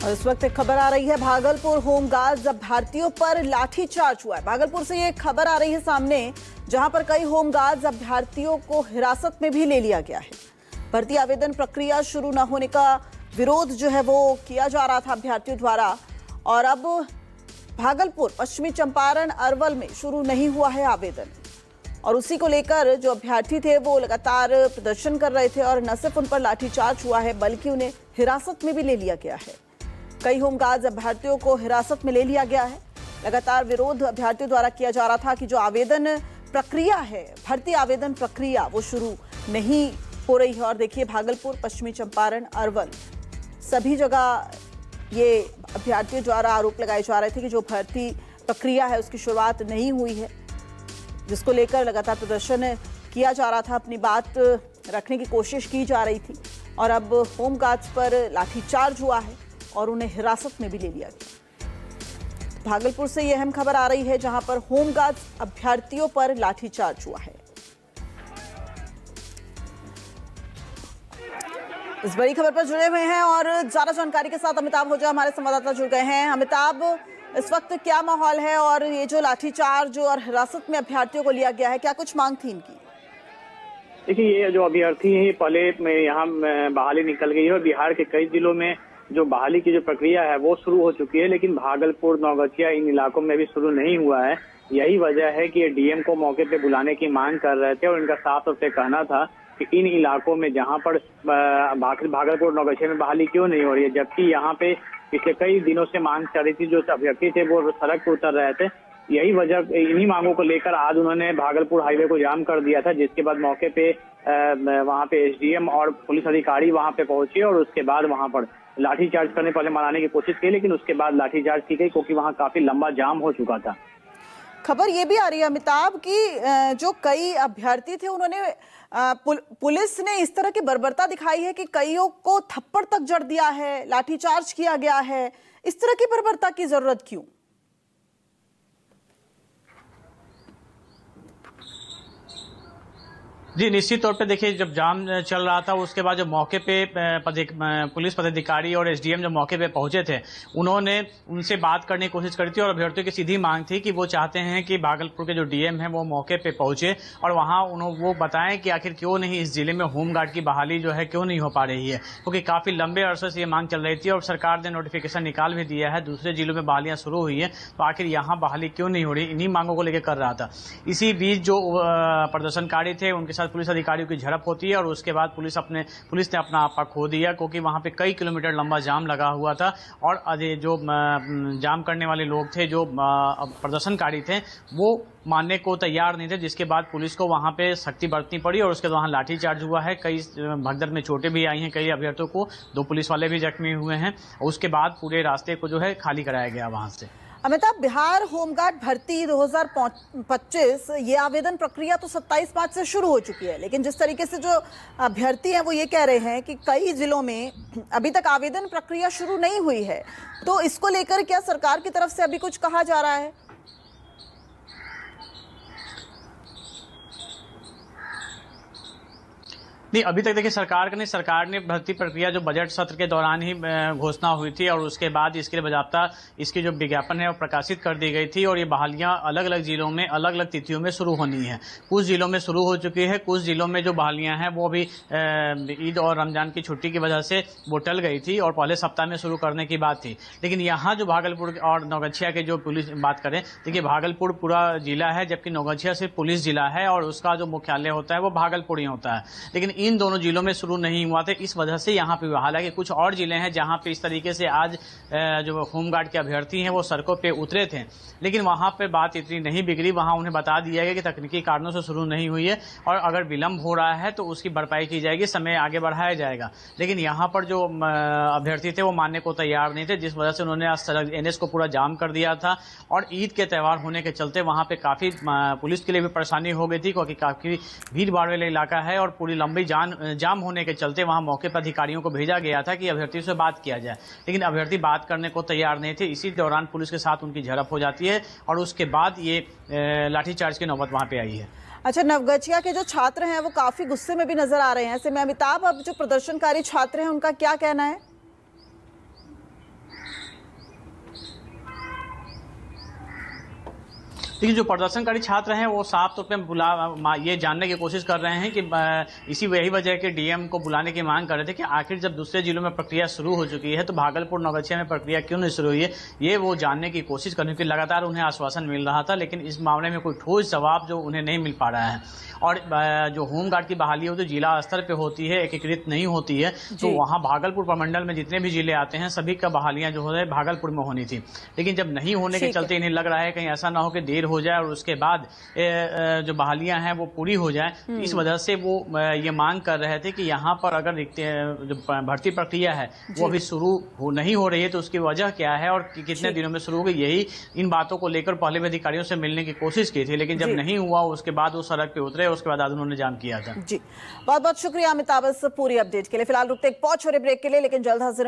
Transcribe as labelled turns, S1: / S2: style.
S1: और इस वक्त एक खबर आ रही है, भागलपुर होमगार्ड्स अभ्यर्थियों पर लाठीचार्ज हुआ है। भागलपुर से ये खबर आ रही है सामने, जहां पर कई होमगार्ड्स अभ्यर्थियों को हिरासत में भी ले लिया गया है। भर्ती आवेदन प्रक्रिया शुरू न होने का विरोध जो है वो किया जा रहा था अभ्यर्थियों द्वारा, और अब भागलपुर, पश्चिमी चंपारण, अरवल में शुरू नहीं हुआ है आवेदन, और उसी को लेकर जो अभ्यर्थी थे वो लगातार प्रदर्शन कर रहे थे और न सिर्फ उन पर लाठीचार्ज हुआ है बल्कि उन्हें हिरासत में भी ले लिया गया है। कई होमगार्ड्स अभ्यर्थियों को हिरासत में ले लिया गया है। लगातार विरोध अभ्यर्थियों द्वारा किया जा रहा था कि जो आवेदन प्रक्रिया है, भर्ती आवेदन प्रक्रिया, वो शुरू नहीं हो रही है। और देखिए, भागलपुर, पश्चिमी चंपारण, अरवल, सभी जगह ये अभ्यर्थियों द्वारा आरोप लगाए जा रहे थे कि जो भर्ती प्रक्रिया है उसकी शुरुआत नहीं हुई है, जिसको लेकर लगातार प्रदर्शन किया जा रहा था, अपनी बात रखने की कोशिश की जा रही थी। और अब होमगार्ड्स पर लाठीचार्ज हुआ है और उन्हें हिरासत में भी ले लिया गया। भागलपुर से यह अहम खबर आ रही है, जहां पर होमगार्ड्स अभ्यर्थियों पर लाठीचार्ज हुआ है। इस बड़ी खबर पर जुड़े हुए हैं और ज्यादा जानकारी के साथ अमिताभ होजा, हमारे संवाददाता, जुड़ गए हैं। अमिताभ, इस वक्त क्या माहौल है और ये जो लाठीचार्ज और हिरासत में अभ्यर्थियों को लिया गया है, क्या कुछ मांग थी इनकी?
S2: देखिए, ये जो अभ्यर्थी है पहले में यहाँ बहाली निकल गई है और बिहार के कई जिलों में जो बहाली की जो प्रक्रिया है वो शुरू हो चुकी है, लेकिन भागलपुर, नौगछिया, इन इलाकों में भी शुरू नहीं हुआ है। यही वजह है कि ये डीएम को मौके पे बुलाने की मांग कर रहे थे और इनका साफ तौर से कहना था कि इन इलाकों में जहां पर भागलपुर, नौगछिया में बहाली क्यों नहीं हो रही है, जबकि यहाँ पे पिछले कई दिनों से मांग चल रही थी। जो अभ्यर्थी थे वो सड़क पर उतर रहे थे। यही वजह, इन्हीं मांगों को लेकर आज उन्होंने भागलपुर हाईवे को जाम कर दिया था, जिसके बाद मौके पे वहां पे एसडीएम और पुलिस अधिकारी वहां पे पहुंचे और उसके बाद वहां पर लाठीचार्ज करने, पहले मनाने की कोशिश की, लेकिन उसके बाद लाठीचार्ज की गई क्योंकि वहां काफी लंबा जाम हो चुका था।
S1: खबर ये भी आ रही है अमिताभ कि जो कई अभ्यर्थी थे उन्होंने पुलिस ने इस तरह की बर्बरता दिखाई है कि कईयों को थप्पड़ तक जड़ दिया है, लाठीचार्ज किया गया है। इस तरह की बर्बरता की जरूरत क्यों?
S3: जी, निश्चित तौर पे देखिए, जब जाम चल रहा था उसके बाद जो मौके पे पुलिस पदाधिकारी और एसडीएम जो मौके पे पहुंचे थे, उन्होंने उनसे बात करने की कोशिश करी थी और अभ्यर्थियों की सीधी मांग थी कि वो चाहते हैं कि भागलपुर के जो डीएम हैं वो मौके पे पहुंचे और वहां वो बताएं कि आखिर क्यों नहीं इस जिले में होमगार्ड की बहाली जो है क्यों नहीं हो पा रही है, क्योंकि काफी लंबे अरसे से ये मांग चल रही थी और सरकार ने नोटिफिकेशन निकाल भी दिया है, दूसरे जिलों में बहालियां शुरू हुई है, तो आखिर यहाँ बहाली क्यों नहीं हो रही, इन्हीं मांगों को लेकर कर रहा था। इसी बीच जो प्रदर्शनकारी थे उनके साथ पुलिस अधिकारियों की झड़प होती है और उसके बाद पुलिस ने अपना आपा खो दिया, क्योंकि वहां पे कई किलोमीटर लंबा जाम लगा हुआ था और जो जाम करने वाले लोग थे, जो प्रदर्शनकारी थे, वो मानने को तैयार नहीं थे, जिसके बाद पुलिस को वहां पे सख्ती बरतनी पड़ी और उसके बाद वहां लाठीचार्ज हुआ है। कई भगदड़ में चोटें भी आई हैं, कई अभ्यर्थियों को, 2 पुलिस वाले भी जख्मी हुए हैं और उसके बाद पूरे रास्ते को जो है खाली कराया गया वहां से।
S1: अमिताभ, बिहार होमगार्ड भर्ती 2025, ये आवेदन प्रक्रिया तो 27 मार्च से शुरू हो चुकी है, लेकिन जिस तरीके से जो अभ्यर्थी हैं वो ये कह रहे हैं कि कई जिलों में अभी तक आवेदन प्रक्रिया शुरू नहीं हुई है, तो इसको लेकर क्या सरकार की तरफ से अभी कुछ कहा जा रहा है?
S3: नहीं, अभी तक देखिए, सरकार ने भर्ती प्रक्रिया जो बजट सत्र के दौरान ही घोषणा हुई थी और उसके बाद इसके लिए बाकायदा इसकी जो विज्ञापन है वो प्रकाशित कर दी गई थी और ये बहालियां अलग अलग जिलों में अलग अलग तिथियों में शुरू होनी है। कुछ जिलों में शुरू हो चुकी है, कुछ जिलों में जो बहालियां हैं वो भी ईद और रमजान की छुट्टी की वजह से वो टल गई थी और पहले सप्ताह में शुरू करने की बात थी। लेकिन यहाँ जो भागलपुर और नौगछिया के जो पुलिस बात करें, देखिए, भागलपुर पूरा जिला है जबकि नौगछिया सिर्फ पुलिस जिला है और उसका जो मुख्यालय होता है वो भागलपुर ही होता है, लेकिन इन दोनों जिलों में शुरू नहीं हुआ था। इस वजह से यहाँ पे, हालांकि कुछ और जिले हैं जहाँ पे इस तरीके से आज जो होमगार्ड के अभ्यर्थी हैं वो सड़कों पे उतरे थे, लेकिन वहाँ पे बात इतनी नहीं बिगड़ी। वहाँ उन्हें बता दिया गया कि तकनीकी कारणों से शुरू नहीं हुई है और अगर विलंब हो रहा है तो उसकी भरपाई की जाएगी, समय आगे बढ़ाया जाएगा। लेकिन यहाँ पर जो अभ्यर्थी थे वो मानने को तैयार नहीं थे, जिस वजह से उन्होंने आज सड़क एनएच को पूरा जाम कर दिया था और ईद के त्यौहार होने के चलते वहाँ पे काफी पुलिस के लिए भी परेशानी हो गई थी, क्योंकि काफी भीड़ भाड़ वाला इलाका है और पूरी लंबी जाम होने के चलते वहां मौके पर अधिकारियों को भेजा गया था कि अभ्यर्थी से बात किया जाए, लेकिन अभ्यर्थी बात करने को तैयार नहीं थे। इसी दौरान पुलिस के साथ उनकी झड़प हो जाती है और उसके बाद ये लाठीचार्ज की नौबत वहां पे आई है।
S1: अच्छा, नवगछिया के जो छात्र हैं वो काफी गुस्से में भी नजर आ रहे हैं। ऐसे में अमिताभ, अब जो प्रदर्शनकारी छात्र हैं उनका क्या कहना है?
S3: देखिए, जो प्रदर्शनकारी छात्र हैं वो साफ तौर पे ये जानने की कोशिश कर रहे हैं कि इसी वही वजह है कि डीएम को बुलाने की मांग कर रहे थे कि आखिर जब दूसरे जिलों में प्रक्रिया शुरू हो चुकी है तो भागलपुर नवगछिया में प्रक्रिया क्यों नहीं शुरू हुई है, ये वो जानने की कोशिश करने की लगातार उन्हें आश्वासन मिल रहा था, लेकिन इस मामले में कोई ठोस जवाब जो उन्हें नहीं मिल पा रहा है। और जो होमगार्ड की बहाली है तो जिला स्तर पे होती है, एकीकृत नहीं होती है, तो वहाँ भागलपुर प्रमंडल में जितने भी जिले आते हैं सभी का बहालियां जो है भागलपुर में होनी थी, लेकिन जब नहीं होने के चलते इन्हें लग रहा है कहीं ऐसा ना हो कि देर हो जाए और उसके बाद जो बहालियां हैं वो पूरी हो जाए, तो इस वजह से वो ये मांग कर रहे थे कि यहाँ पर अगर जो भर्ती प्रक्रिया है वो अभी शुरू नहीं हो रही है तो उसकी वजह क्या है और कितने दिनों में शुरू होगी। यही इन बातों को लेकर पहले भी अधिकारियों से मिलने की कोशिश की थी, लेकिन जब नहीं हुआ उसके बाद वो सड़क पे उतरे, उसके बाद उन्होंने जाम किया था।
S1: जी, बहुत बहुत शुक्रिया अमिताभ, पूरी अपडेट के लिए। फिलहाल रुकते एक बहुत छोटे ब्रेक के लिए, लेकिन जल्द हाजिर